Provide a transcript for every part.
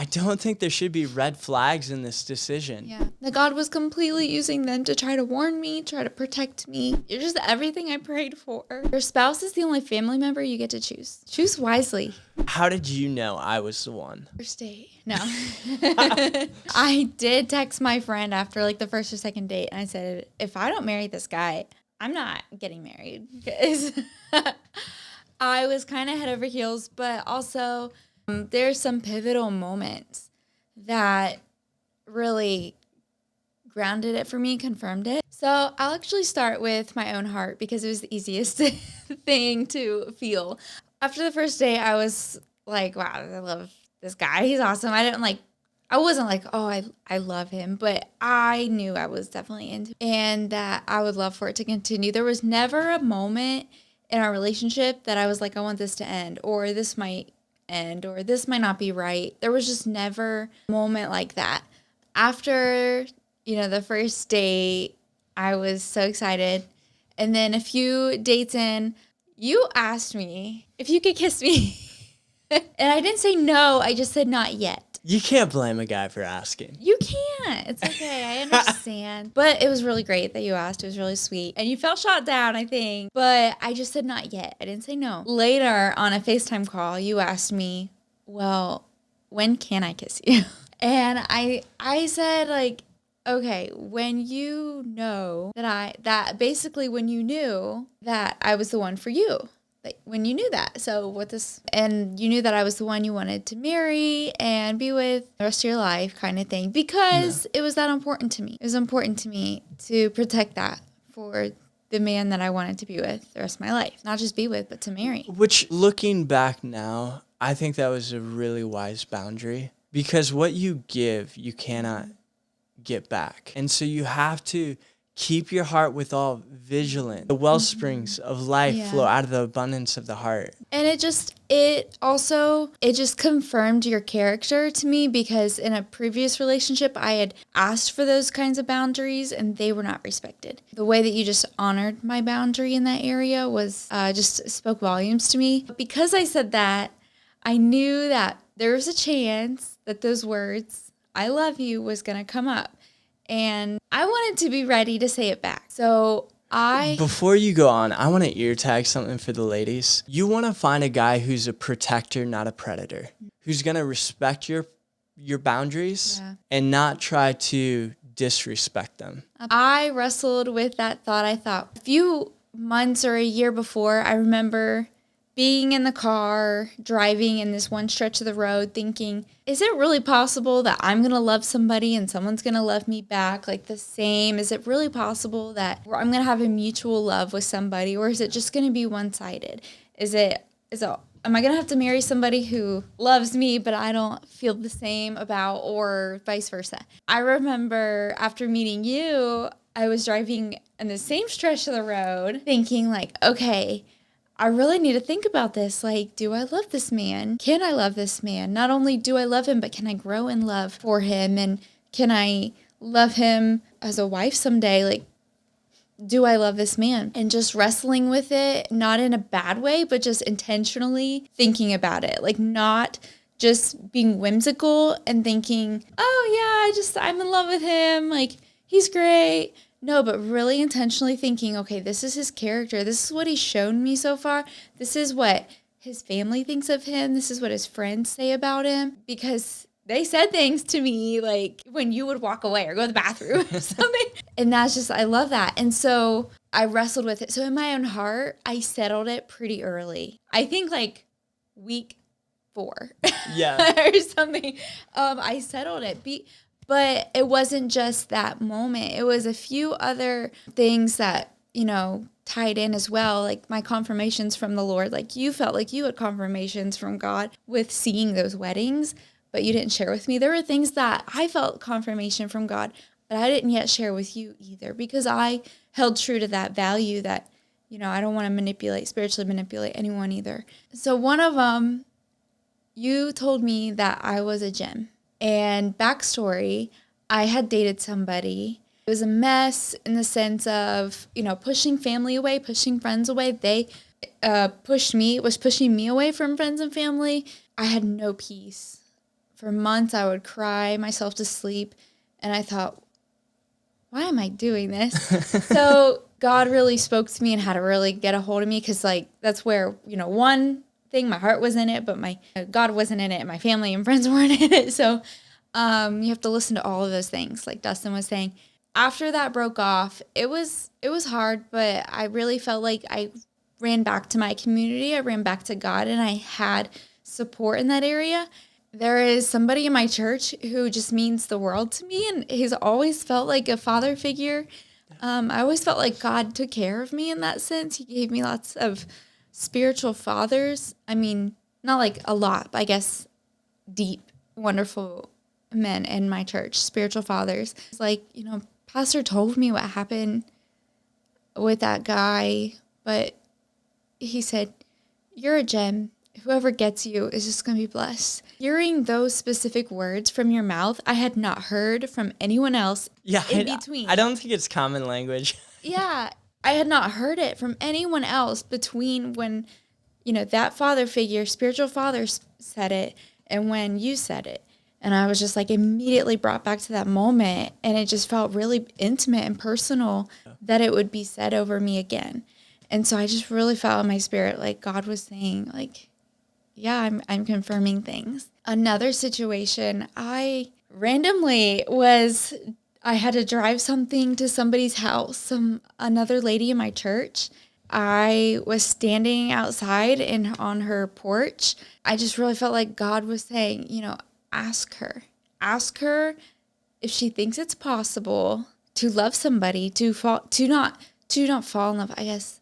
I don't think there should be red flags in this decision. Yeah. That God was completely using them to try to warn me, try to protect me. You're just everything I prayed for. Your spouse is the only family member you get to choose. Choose wisely. How did you know I was the one? First date. No. I did text my friend after like the first or second date, and I said, if I don't marry this guy, I'm not getting married. 'Cause I was kind of head over heels, but also there's some pivotal moments that really grounded it for me, confirmed it. So I'll actually start with my own heart because it was the easiest thing to feel. After the first day, I was like, wow, I love this guy. He's awesome. I wasn't like, oh, I love him, but I knew I was definitely into it and that I would love for it to continue. There was never a moment in our relationship that I was like, I want this to end, or this might end, or this might not be right. There was just never a moment like that. After, the first date, I was so excited. And then a few dates in, you asked me if you could kiss me. And I didn't say no. I just said not yet. You can't blame a guy for asking. You can't. It's okay. I understand. But it was really great that you asked. It was really sweet. And you felt shot down, I think. But I just said not yet. I didn't say no. Later on a FaceTime call, you asked me, well, when can I kiss you? And I said, like, okay, when you know when you knew that I was the one for you. Like when you knew that. And you knew that I was the one you wanted to marry and be with the rest of your life kind of thing, because it was that important to me. It was important to me to protect that for the man that I wanted to be with the rest of my life. Not just be with, but to marry. Which, looking back now, I think that was a really wise boundary, because what you give, you cannot get back. And so you have to keep your heart with all vigilant. The well springs of life flow out of the abundance of the heart. And it just confirmed your character to me, because in a previous relationship, I had asked for those kinds of boundaries and they were not respected. The way that you just honored my boundary in that area was just spoke volumes to me. But because I said that, I knew that there was a chance that those words, I love you, was going to come up. And I wanted to be ready to say it back. So Before you go on, I want to ear tag something for the ladies. You want to find a guy who's a protector, not a predator, who's going to respect your boundaries and not try to disrespect them. I wrestled with that thought. I thought a few months or a year before, I remember being in the car, driving in this one stretch of the road, thinking, is it really possible that I'm going to love somebody and someone's going to love me back like the same? Is it really possible that I'm going to have a mutual love with somebody, or is it just going to be one-sided? Am I going to have to marry somebody who loves me but I don't feel the same about, or vice versa? I remember after meeting you, I was driving in the same stretch of the road thinking like, okay, I really need to think about this. Like, do I love this man? Can I love this man? Not only do I love him, but can I grow in love for him? And can I love him as a wife someday? Like, do I love this man? And just wrestling with it, not in a bad way, but just intentionally thinking about it. Like, not just being whimsical and thinking, oh yeah, I'm in love with him. Like, he's great. No, but really intentionally thinking, okay, this is his character. This is what he's shown me so far. This is what his family thinks of him. This is what his friends say about him. Because they said things to me like when you would walk away or go to the bathroom or something. And that's just, I love that. And so I wrestled with it. So in my own heart, I settled it pretty early. I think like week 4 or something. I settled it. But it wasn't just that moment. It was a few other things that, tied in as well. Like my confirmations from the Lord. Like you felt like you had confirmations from God with seeing those weddings, but you didn't share with me. There were things that I felt confirmation from God, but I didn't yet share with you either, because I held true to that value that, I don't want to spiritually manipulate anyone either. So one of them, you told me that I was a gem. And backstory, I had dated somebody. It was a mess in the sense of, pushing family away, pushing friends away. They was pushing me away from friends and family. I had no peace For months, I would cry myself to sleep. And I thought, why am I doing this? So God really spoke to me and had to really get a hold of me, because like that's where, one thing, my heart was in it, but my God wasn't in it, and my family and friends weren't in it. So you have to listen to all of those things, like Dustin was saying. After that broke off, it was hard, but I really felt like I ran back to my community. I ran back to God, and I had support in that area. There is somebody in my church who just means the world to me, and he's always felt like a father figure. I always felt like God took care of me in that sense. He gave me lots of spiritual fathers. I mean, not like a lot, but I guess deep, wonderful men in my church, spiritual fathers. It's like, Pastor told me what happened with that guy, but he said, you're a gem. Whoever gets you is just going to be blessed. Hearing those specific words from your mouth, I had not heard from anyone else in between. I don't think it's common language. Yeah, I had not heard it from anyone else between when, that father figure, spiritual father said it, and when you said it. And I was just like immediately brought back to that moment, and it just felt really intimate and personal that it would be said over me again. And so I just really felt in my spirit like God was saying, like, yeah, I'm confirming things. Another situation, I randomly I had to drive something to somebody's house, another lady in my church. I was standing outside and on her porch. I just really felt like God was saying, ask her if she thinks it's possible to love somebody, to not fall in love, I guess,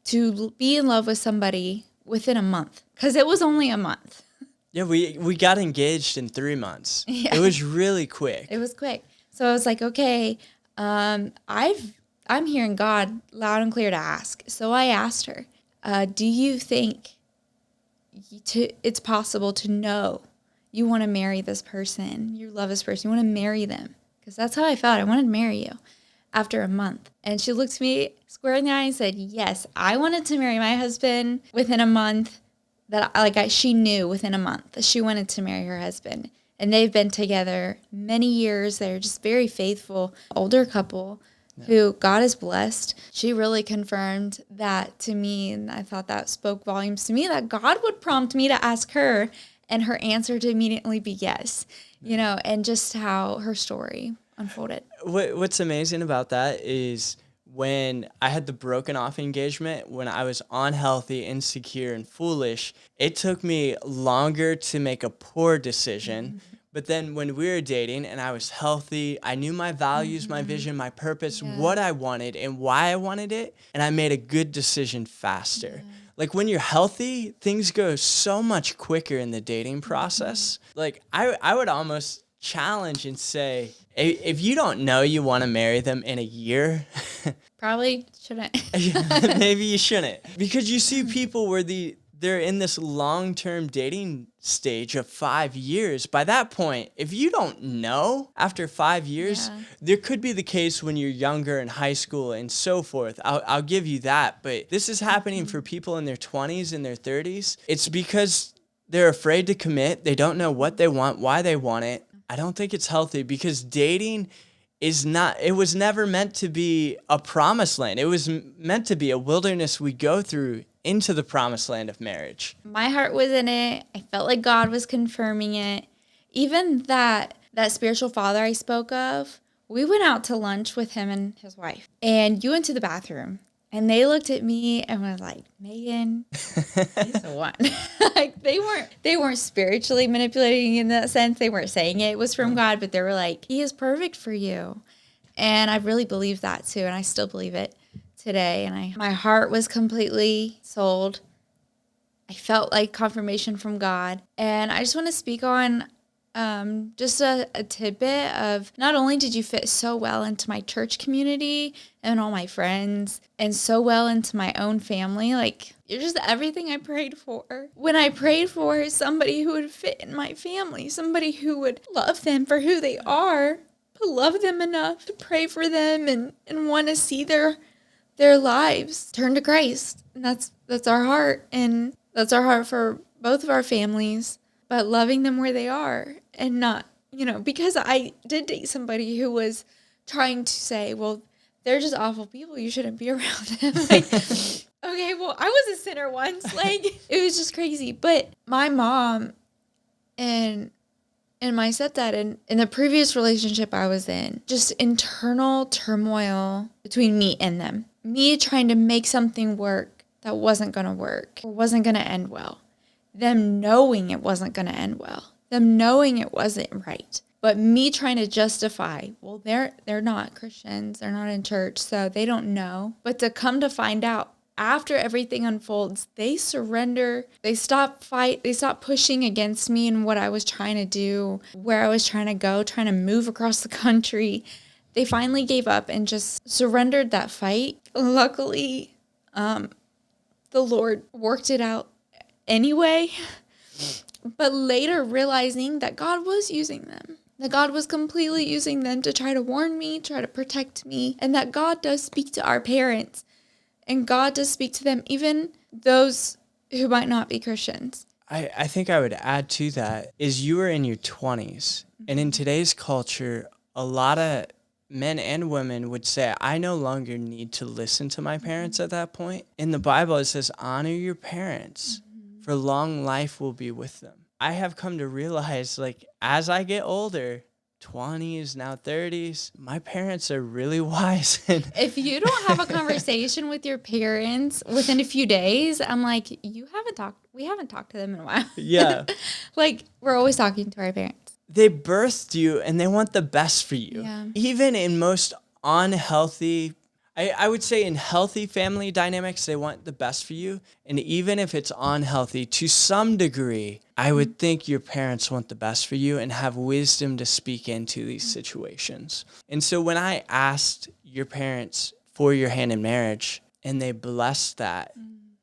to be in love with somebody within a month, because it was only a month. Yeah, we got engaged in 3 months. Yeah. It was really quick. It was quick. So I was like, okay, I'm hearing God loud and clear to ask. So I asked her, do you think it's possible to know you want to marry this person, you love this person, you want to marry them? Because that's how I felt. I wanted to marry you after a month. And she looked me square in the eye and said, yes, I wanted to marry my husband within a month. She knew within a month that she wanted to marry her husband. And they've been together many years. They're just very faithful, older couple who God has blessed. She really confirmed that to me, and I thought that spoke volumes to me, that God would prompt me to ask her, and her answer to immediately be yes, and just how her story unfolded. What's amazing about that is when I had the broken off engagement, when I was unhealthy, insecure, and foolish, it took me longer to make a poor decision. Mm-hmm. But then when we were dating and I was healthy, I knew my values, mm-hmm. my vision, my purpose, what I wanted and why I wanted it, and I made a good decision faster. Yeah. Like when you're healthy, things go so much quicker in the dating process. Mm-hmm. Like I would almost challenge and say, if you don't know you want to marry them in a year, probably shouldn't. Maybe you shouldn't. Because you see people where they're in this long-term dating stage of 5 years. By that point, if you don't know after 5 years, there could be the case when you're younger in high school and so forth. I'll give you that. But this is happening for people in their 20s and their 30s. It's because they're afraid to commit. They don't know what they want, why they want it. I don't think it's healthy, because dating it was never meant to be a promised land. It was meant to be a wilderness we go through into the promised land of marriage. My heart was in it. I felt like God was confirming it. Even that spiritual father I spoke of, we went out to lunch with him and his wife. And you went to the bathroom. And they looked at me and were like, Megan, he's the one. Like they weren't spiritually manipulating in that sense. They weren't saying it was from God, but they were like, he is perfect for you. And I really believe that too. And I still believe it today. And my heart was completely sold. I felt like confirmation from God. And I just want to speak on just a tidbit of, not only did you fit so well into my church community and all my friends and so well into my own family, like you're just everything I prayed for. When I prayed for somebody who would fit in my family, somebody who would love them for who they are, but love them enough to pray for them and want to see their lives turn to Christ. And that's our heart. And that's our heart for both of our families. but loving them where they are and not, because I did date somebody who was trying to say, well, they're just awful people. You shouldn't be around them. Like, okay, well, I was a sinner once. Like, it was just crazy. But my mom and my stepdad in the previous relationship I was in, just internal turmoil between me and them. Me trying to make something work that wasn't going to work or wasn't going to end well. Them knowing it wasn't going to end well. Them knowing it wasn't right. But me trying to justify, well, they're not Christians. They're not in church, so they don't know. But to come to find out, after everything unfolds, they surrender. They stop fight. They stop pushing against me and what I was trying to do, where I was trying to go, trying to move across the country. They finally gave up and just surrendered that fight. Luckily, the Lord worked it out anyway. But later realizing that God was using them. That God was completely using them to try to warn me, try to protect me, and that God does speak to our parents, and God does speak to them, even those who might not be Christians. I think I would add to that is you were in your 20s, and in today's culture, a lot of men and women would say, I no longer need to listen to my parents at that point. In the Bible, it says, honor your parents, for long life will be with them. I have come to realize, like, as I get older, 20s, now 30s, my parents are really wise. And if you don't have a conversation with your parents within a few days, I'm like, we haven't talked to them in a while. Yeah. Like, we're always talking to our parents. They birthed you and they want the best for you. Yeah. Even in most unhealthy, I would say in healthy family dynamics, they want the best for you. And even if it's unhealthy, to some degree, I would think your parents want the best for you and have wisdom to speak into these situations. And so when I asked your parents for your hand in marriage and they blessed that,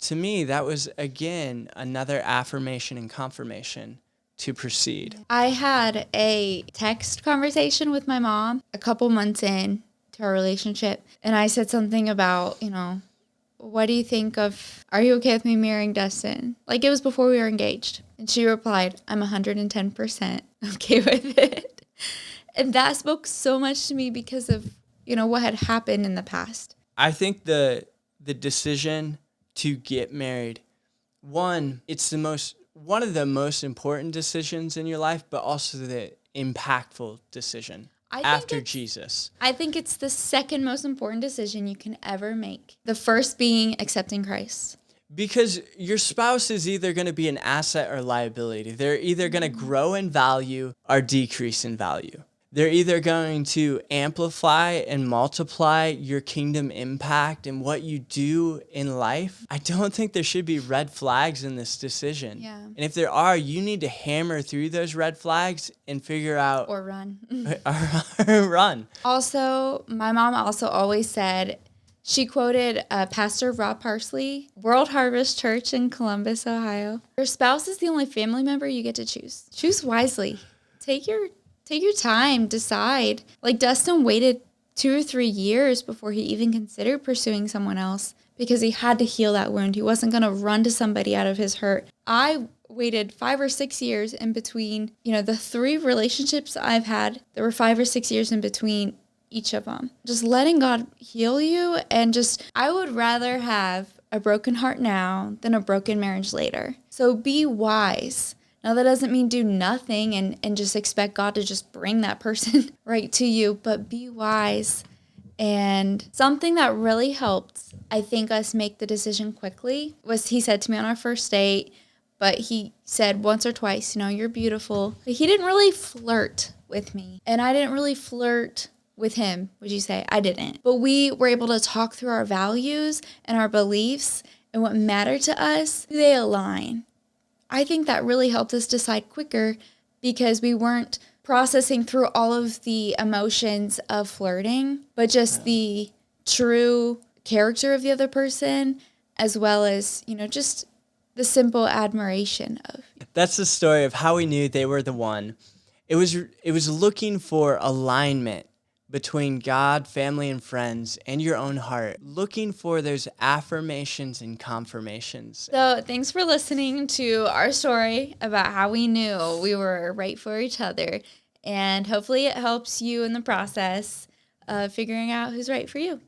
to me, that was, again, another affirmation and confirmation to proceed. I had a text conversation with my mom a couple months in to our relationship, and I said something about, what do you think of, are you okay with me marrying Dustin? Like, it was before we were engaged. And she replied, I'm 110% okay with it. And that spoke so much to me because of, what had happened in the past. I think the decision to get married, it's one of the most important decisions in your life, but also the impactful decision after Jesus. I think it's the second most important decision you can ever make. The first being accepting Christ. Because your spouse is either going to be an asset or liability. They're either going to grow in value or decrease in value. They're either going to amplify and multiply your kingdom impact and what you do in life. I don't think there should be red flags in this decision. Yeah. And if there are, you need to hammer through those red flags and figure out... Or run. Or run. Also, my mom also always said, she quoted Pastor Rob Parsley, World Harvest Church in Columbus, Ohio. Your spouse is the only family member you get to choose. Choose wisely. Take your time, decide. Like, Dustin waited 2 or 3 years before he even considered pursuing someone else because he had to heal that wound. He wasn't going to run to somebody out of his hurt. I waited 5 or 6 years in between, the 3 relationships I've had. There were 5 or 6 years in between each of them. Just letting God heal you, and I would rather have a broken heart now than a broken marriage later. So be wise. Now, that doesn't mean do nothing and just expect God to just bring that person right to you, but be wise. And something that really helped, I think, us make the decision quickly was he said to me on our first date, but he said once or twice, you're beautiful. But he didn't really flirt with me, and I didn't really flirt with him, would you say? I didn't. But we were able to talk through our values and our beliefs and what matter to us. They align. I think that really helped us decide quicker because we weren't processing through all of the emotions of flirting, but just the true character of the other person, as well as, just the simple admiration of. That's the story of how we knew they were the one. It was looking for alignment between God, family, and friends, and your own heart, looking for those affirmations and confirmations. So, thanks for listening to our story about how we knew we were right for each other. And hopefully, it helps you in the process of figuring out who's right for you.